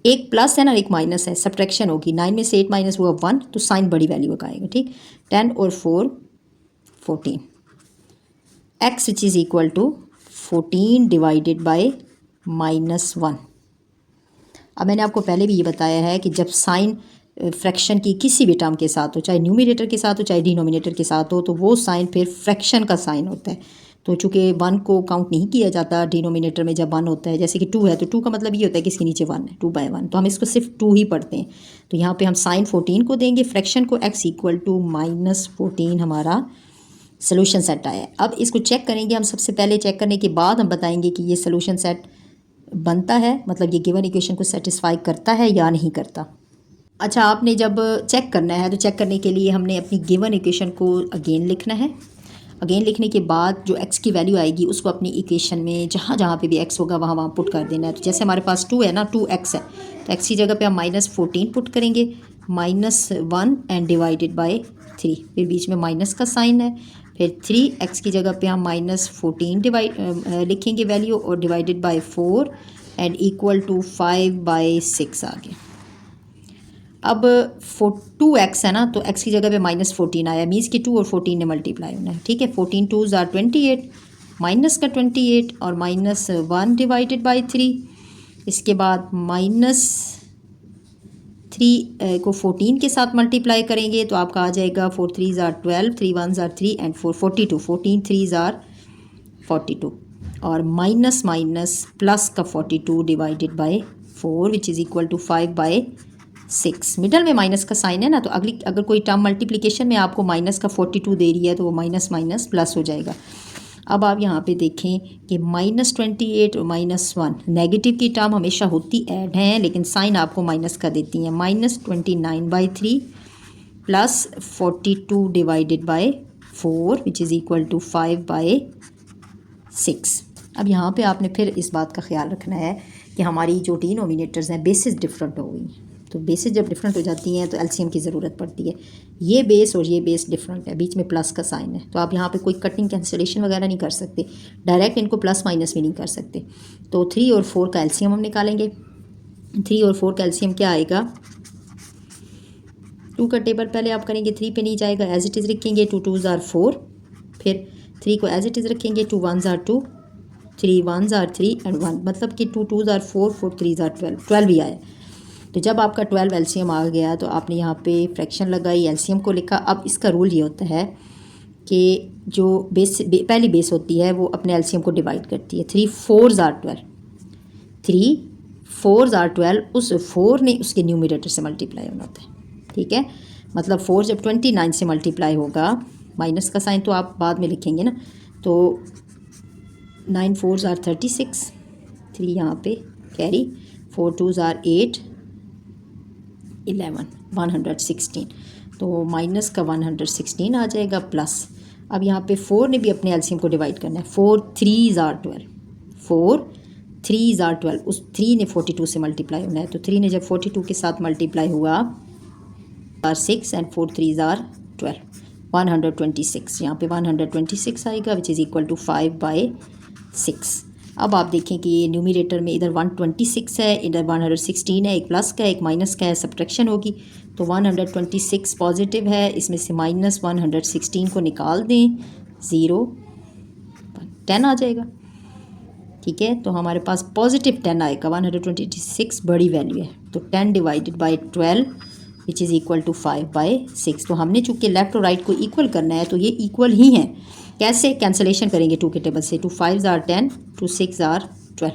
एक प्लस है ना एक माइनस है, सब्ट्रैक्शन होगी। 9 में से 8 माइनस हुआ 1 तो साइन बड़ी वैल्यू का आएगा, ठीक। 10 और 4 14 x which is equal to 14 divided by -1। अब मैंने आपको पहले भी ये बताया है कि जब साइन फ्रैक्शन की किसी भी टर्म के साथ हो, चाहे न्यूमरेटर के साथ हो चाहे डिनोमिनेटर के साथ हो, तो वो साइन फिर फ्रैक्शन का साइन होता है। तो चूँकि 1 को काउंट नहीं किया जाता डिनोमिनेटर में जब 1 होता है, जैसे कि 2 है तो 2 का मतलब ये होता है कि इसके नीचे 1 है, 2/1, तो हम इसको सिर्फ 2 ही पढ़ते हैं। तो यहाँ पे हम साइन 14 को देंगे, फ्रैक्शन को x इक्वल टू -14 हमारा सोल्यूशन सेट आया है। अब इसको चेक करेंगे हम, सबसे पहले चेक करने के बाद हम बताएंगे कि ये सोल्यूशन सेट बनता है, मतलब ये गिवन इक्वेशन को सेटिस्फाई करता है या नहीं करता। अच्छा, आपने जब चेक करना है तो चेक करने के लिए हमने अपनी गिवन इक्वेशन को अगेन लिखना है। अगेन लिखने के बाद जो x की वैल्यू आएगी उसको अपनी इक्वेशन में जहाँ जहाँ पे भी x होगा वहाँ वहाँ पुट कर देना है। तो जैसे हमारे पास 2 है ना, 2x है तो x की जगह पे हम -14 पुट करेंगे, -1 एंड डिवाइडेड बाय 3, फिर बीच में माइनस का साइन है, फिर 3x की जगह पे हम -14 लिखेंगे वैल्यू और divided by 4 and equal to 5/6 आ गया। अब 2x है ना तो x की जगह पे -14 आया, मीन्स कि 2 और 14 ने मल्टीप्लाई होना है, ठीक है। 14 2s are 28, माइनस का 28 और -1 डिवाइडेड बाय 3। इसके बाद -3 को 14 के साथ मल्टीप्लाई करेंगे तो आपका आ जाएगा 4 3s are 12, 3 1s are 3 and 4 42, 14 3s are 42 और माइनस प्लस का 42 divided by 4 which is equal to 5/6। Middle में माइनस का साइन है ना, तो अगर कोई टर्म मल्टीप्लिकेशन में आपको माइनस का 42 दे रही है तो वो माइनस प्लस हो जाएगा। अब आप यहाँ पे देखें कि -28 और -1 नेगेटिव की टर्म हमेशा होती ऐड हैं, लेकिन साइन आपको माइनस का देती हैं। -29/3 plus 42 divided by 4 which is equal to 5/6। अब यहाँ पे आपने फिर इस बात का ख्याल रखना है कि हमारी जो डिनोमिनेटर्स हैं बेसिस डिफरेंट हो गई, तो बेसिस जब डिफरेंट हो जाती हैं तो एलसीएम की ज़रूरत पड़ती है। ये बेस और ये बेस डिफरेंट है, बीच में प्लस का साइन है, तो आप यहाँ पे कोई कटिंग कैंसिलेशन वगैरह नहीं कर सकते, डायरेक्ट इनको प्लस माइनस भी नहीं कर सकते। तो 3 और 4 का एलसीएम हम निकालेंगे। 3 और 4 का एलसीएम क्या आएगा? 2 का टेबल पहले आप करेंगे, 3 पे नहीं जाएगा, एज इट इज़ रखेंगे। 2 2s are 4, फिर 3 को एज इट इज़ रखेंगे, 2 1s are 2, 3 1s are 3 and 1, मतलब कि 2 2s are 4, 4 3s are 12 भी आया। तो जब आपका 12 एलसीएम आ गया तो आपने यहाँ पे फ्रैक्शन लगाई, एलसीएम को लिखा। अब इसका रूल ये होता है कि जो पहली बेस होती है वो अपने एलसीएम को डिवाइड करती है। 3 4s are 12, 3 4s are 12, उस 4 ने उसके न्यूमरेटर से मल्टीप्लाई होना होता है, ठीक है। मतलब 4 जब 29 से मल्टीप्लाई होगा, माइनस का साइन तो आप बाद में लिखेंगे ना, तो 9 4s are 36, 3 यहाँ पे कैरी, 4 2s are 8, 11 116, तो माइनस का 116 आ जाएगा प्लस। अब यहाँ पे 4 ने भी अपने एलसीएम को डिवाइड करना है। 4 3s are 12, 4 3s are 12, उस 3 ने 42 से मल्टीप्लाई होना है, तो 3 ने जब 42 के साथ मल्टीप्लाई हुआ 6 एंड 4 3s are 12, 126, यहाँ पे 126 आएगा विच इज़ इक्वल टू 5/6। अब आप देखें कि ये न्यूमरेटर में इधर 126 है, इधर 116 है, एक प्लस का एक माइनस का है, सब्ट्रैक्शन होगी तो 126 पॉजिटिव है, इसमें से माइनस 116 को निकाल दें, 0 10 आ जाएगा। ठीक है, तो हमारे पास पॉजिटिव 10 आएगा, 126 बड़ी वैल्यू है तो 10 divided by 12 which is equal to 5/6। तो हमने चूँकि लेफ़्ट और राइट को इक्वल करना है तो ये इक्वल ही हैं। कैसे कैंसलेशन करेंगे 2 के टेबल से, 2 5 आर 10, 2 6 आर 12,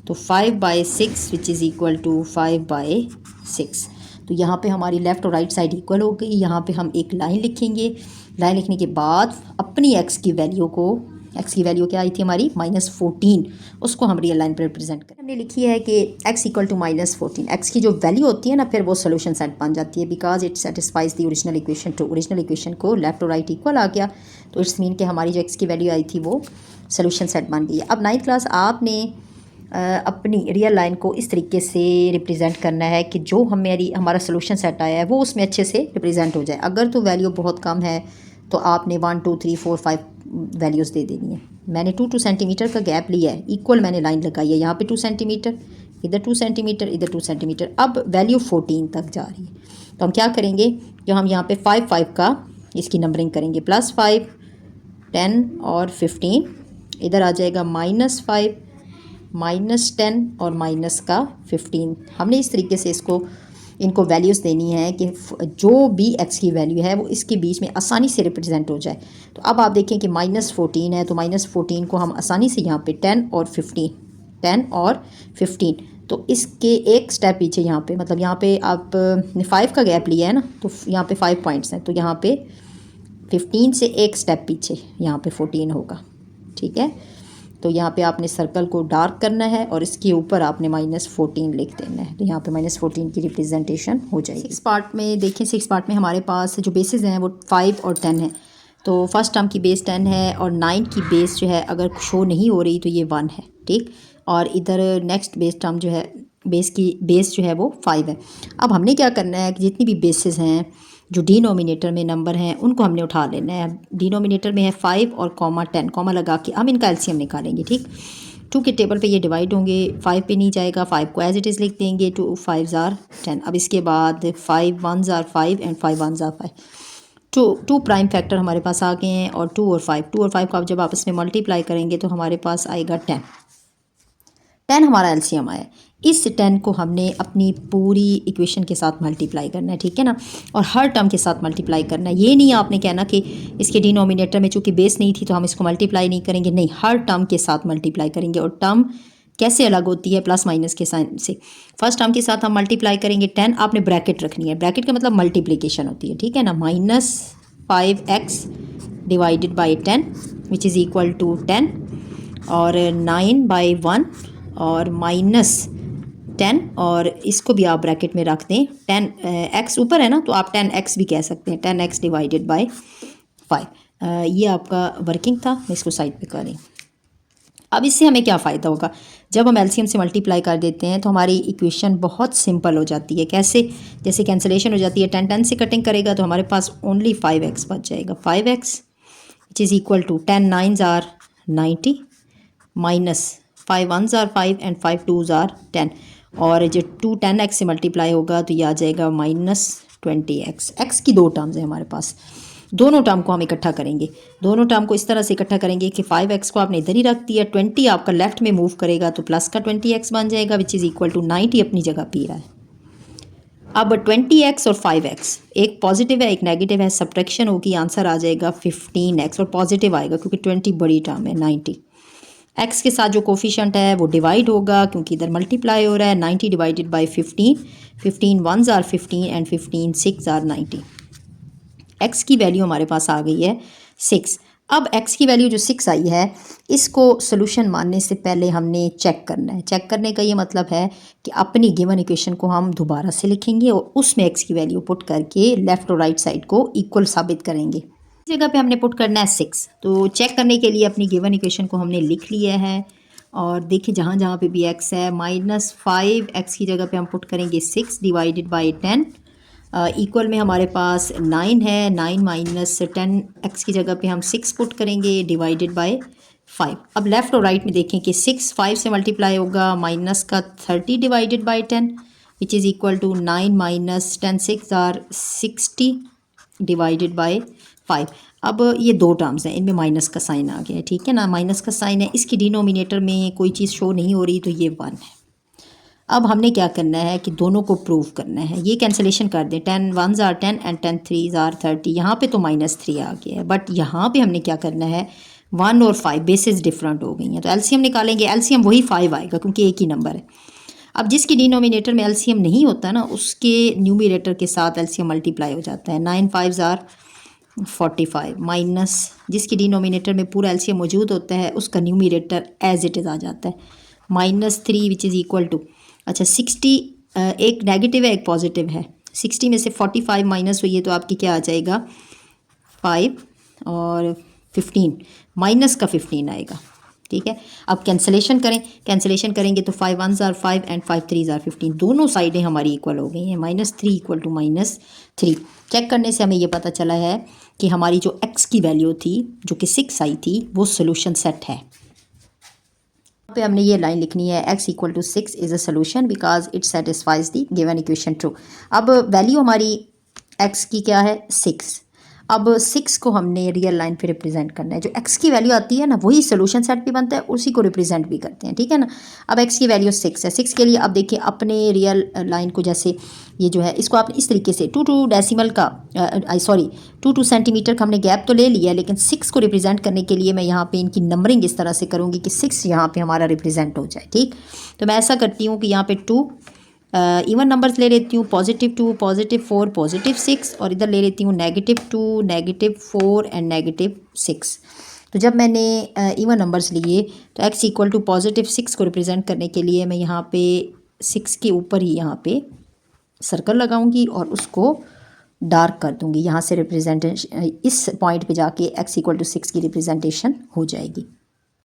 तो 5/6 विच इज़ इक्वल टू 5/6। तो यहाँ पे हमारी लेफ़्ट और राइट साइड इक्वल हो गई। यहाँ पे हम एक लाइन लिखेंगे, लाइन लिखने के बाद अपनी एक्स की वैल्यू को, एक्स की वैल्यू क्या आई थी हमारी -14, उसको हम रियल लाइन पर रिप्रेजेंट करें। हमने लिखी है कि x इक्वल टू -14, एक्स की जो वैल्यू होती है ना फिर वो सोल्यूशन सेट बन जाती है, because it satisfies the original equation too, original equation को लेफ्ट और राइट इक्वल आ गया तो इट्स मीन कि हमारी जो x की वैल्यू आई थी वो सोल्यूशन सेट बन गई है। अब 9th क्लास आपने अपनी रियल लाइन को इस तरीके से रिप्रेजेंट करना है कि जो हमारा सोल्यूशन सेट आया है वो उसमें अच्छे से रिप्रेजेंट हो जाए। अगर तो वैल्यू बहुत कम है तो आपने 1 2 3 4 5 वैल्यूज़ दे देनी है। मैंने 2 सेंटीमीटर का गैप लिया है, इक्वल मैंने लाइन लगाई है, यहाँ पे 2 सेंटीमीटर, इधर 2 सेंटीमीटर, इधर 2 सेंटीमीटर। अब वैल्यू 14 तक जा रही है तो हम क्या करेंगे, जो हम यहाँ पे 5 5 का इसकी नंबरिंग करेंगे, +5 10 और 15, इधर आ जाएगा -5 -10 और माइनस का 15। हमने इस तरीके से इनको वैल्यूज़ देनी है कि जो भी एक्स की वैल्यू है वो इसके बीच में आसानी से रिप्रेजेंट हो जाए। तो अब आप देखें कि -14 है तो -14 को हम आसानी से यहाँ पे 10 और 15 तो इसके एक स्टेप पीछे यहाँ पे, मतलब यहाँ पे आप 5 का गैप लिया है ना तो यहाँ पे 5 पॉइंट्स हैं तो यहाँ पे 15 से एक स्टेप पीछे यहाँ पे 14 होगा। ठीक है, तो यहाँ पे आपने सर्कल को डार्क करना है और इसके ऊपर आपने -14 लिख देना है तो यहाँ पे -14 की रिप्रेजेंटेशन हो जाएगी। 6 पार्ट में देखें, 6 पार्ट में हमारे पास जो बेसिस हैं वो 5 और 10 हैं। तो फर्स्ट टर्म की बेस 10 है और 9 की बेस जो है अगर शो नहीं हो रही तो ये 1 है। ठीक, और इधर नेक्स्ट बेस टर्म जो है बेस जो है वो 5 है। अब हमने क्या करना है कि जितनी भी बेसिस हैं जो डिनोमिनेटर में नंबर हैं उनको हमने उठा लेना है। डिनोमिनेटर में है 5 और -10, कॉमा लगा के हम इनका एलसीएम निकालेंगे। ठीक, 2 के टेबल पे ये डिवाइड होंगे, 5 पे नहीं जाएगा, 5 को एज इट इज़ लिख देंगे, 2 5 आर 10। अब इसके बाद 5 1 are 5 and 5 1 are 5। Two prime factor हमारे पास आ गए हैं और 2 और 5 को आप जब आपस में मल्टीप्लाई करेंगे तो हमारे पास आएगा 10 हमारा एलसीएम आया। इस 10 को हमने अपनी पूरी इक्वेशन के साथ मल्टीप्लाई करना है। ठीक है ना, और हर टर्म के साथ मल्टीप्लाई करना है। ये नहीं आपने कहना कि इसके डिनोमिनेटर में चूँकि बेस नहीं थी तो हम इसको मल्टीप्लाई नहीं करेंगे, नहीं, हर टर्म के साथ मल्टीप्लाई करेंगे। और टर्म कैसे अलग होती है, प्लस माइनस के साइन से। फर्स्ट टर्म के साथ हम मल्टीप्लाई करेंगे 10, आपने ब्रैकेट रखनी है, ब्रैकेट का मतलब मल्टीप्लिकेशन होती है। ठीक है ना, -5x divided by 10 which is equal to 10 और 9/1 और -10 और इसको भी आप ब्रैकेट में रख दें। 10x ऊपर है ना तो आप 10x भी कह सकते हैं, 10x डिवाइडेड बाई 5। ये आपका वर्किंग था, मैं इसको साइड पे करें। अब इससे हमें क्या फ़ायदा होगा, जब हम एलसीएम से मल्टीप्लाई कर देते हैं तो हमारी इक्वेशन बहुत सिंपल हो जाती है। कैसे, जैसे कैंसिलेशन हो जाती है, 10 से कटिंग करेगा तो हमारे पास ओनली 5x बच जाएगा। 5x which is equal to 10 9s are 90 minus 5 1s are 5 and 5 2s are 10 और जो 2 10x से मल्टीप्लाई होगा तो ये आ जाएगा -20x। x की 2 टर्म्स हैं हमारे पास, दोनों टर्म को हम इकट्ठा करेंगे। दोनों टर्म को इस तरह से इकट्ठा करेंगे कि 5x को आपने इधर ही रख दिया, 20 आपका लेफ्ट में मूव करेगा तो प्लस का 20x बन जाएगा विच इज़ इक्वल टू 90 अपनी जगह पी रहा है। अब 20x और 5x, एक पॉजिटिव है एक नेगेटिव है, सब्ट्रैक्शन होगी, आंसर आ जाएगा 15x और पॉजिटिव आएगा क्योंकि 20 बड़ी टर्म है। 90 x के साथ जो कोफिशिएंट है वो डिवाइड होगा क्योंकि इधर मल्टीप्लाई हो रहा है। 90 divided by 15, 15 1s are 15 and 15 6 are 90। x की वैल्यू हमारे पास आ गई है 6। अब x की वैल्यू जो 6 आई है इसको सोल्यूशन मानने से पहले हमने चेक करना है। चेक करने का ये मतलब है कि अपनी गिवन इक्वेशन को हम दोबारा से लिखेंगे और उसमें x की वैल्यू पुट करके लेफ़्ट और राइट साइड को इक्वल साबित करेंगे। इस जगह पे हमने पुट करना है 6। तो चेक करने के लिए अपनी गिवन इक्वेशन को हमने लिख लिया है और देखिए जहाँ जहाँ पे भी x है -5x की जगह पे हम पुट करेंगे 6 डिवाइडेड बाई 10 इक्वल में हमारे पास 9 है, 9 माइनस 10 एक्स की जगह पे हम 6 पुट करेंगे डिवाइडेड बाय 5। अब लेफ़्ट और राइट में देखें कि 6 5 से मल्टीप्लाई होगा, माइनस का 30 divided by 10 which is equal to 9 minus 10 6 are 60 divided by 5। अब ये दो टर्म्स हैं, इनमें माइनस का साइन आ गया है, ठीक है ना, माइनस का साइन है, इसकी डिनोमिनेटर में कोई चीज़ शो नहीं हो रही, तो ये 1 है। अब हमने क्या करना है कि दोनों को प्रूव करना है। ये कैंसिलेशन कर दें, 10 1s are 10 and 10 3s are 30। यहाँ पे तो -3 आ गया है, बट यहाँ पे हमने क्या करना है, 1 और 5 बेसिस डिफरेंट हो गई हैं, तो एलसीएम निकालेंगे। एलसीएम वही 5 आएगा क्योंकि एक ही नंबर है। अब जिसकी डिनोमिनेटर में एलसीएम नहीं होता ना, उसके न्यूमिनेटर के साथ एलसीएम मल्टीप्लाई हो जाता है। 9 5s आर 45 माइनस जिसकी डिनोमिनेटर में पूरा एलसीएम मौजूद होता है, उसका न्यूमिनेटर एज इट इज़ आ जाता है, -3 विच इज़ इक्वल टू, अच्छा 60 एक नेगेटिव है एक पॉजिटिव है, 60 में से 45 माइनस हुई है तो आपकी क्या आ जाएगा 5 और 15 माइनस का 15 आएगा, ठीक है। अब कैंसिलेशन करें, कैंसिलेशन करेंगे तो 5 1s are 5 and 5 3s are 15, दोनों साइडें हमारी इक्वल हो गई हैं, -3 इक्वल टू -3। चेक करने से हमें ये पता चला है कि हमारी जो x की वैल्यू थी जो कि 6 आई थी वो सोल्यूशन सेट है। पे हमने ये लाइन लिखनी है, x equal to 6 is a solution because it satisfies the given equation true. अब वैल्यू हमारी x की क्या है 6। अब 6 को हमने रियल लाइन पे रिप्रेजेंट करना है, जो x की वैल्यू आती है ना वही सोल्यूशन सेट भी बनता है, उसी को रिप्रेजेंट भी करते हैं, ठीक है ना। अब x की वैल्यू 6 है, 6 के लिए अब देखिए अपने रियल लाइन को, जैसे ये जो है इसको आपने इस तरीके से 2 डेसिमल का 2 सेंटीमीटर का हमने गैप तो ले लिया है, लेकिन 6 को रिप्रेजेंट करने के लिए मैं यहाँ पे इनकी नंबरिंग इस तरह से करूँगी कि 6 यहाँ पे हमारा रिप्रेजेंट हो जाए, ठीक। तो मैं ऐसा करती हूँ कि यहाँ पे 2 इवन नंबर्स ले लेती हूँ, +2 +4 +6, और इधर ले लेती हूँ -2 -4 एंड -6। तो जब मैंने इवन नंबर्स लिए तो x इक्वल टू +6 को रिप्रेजेंट करने के लिए मैं यहाँ पे 6 के ऊपर ही यहाँ पे सर्कल लगाऊंगी और उसको डार्क कर दूंगी, यहाँ से रिप्रेजेंटेशन इस पॉइंट पे जाके x इक्वल टू 6 की रिप्रेजेंटेशन हो जाएगी।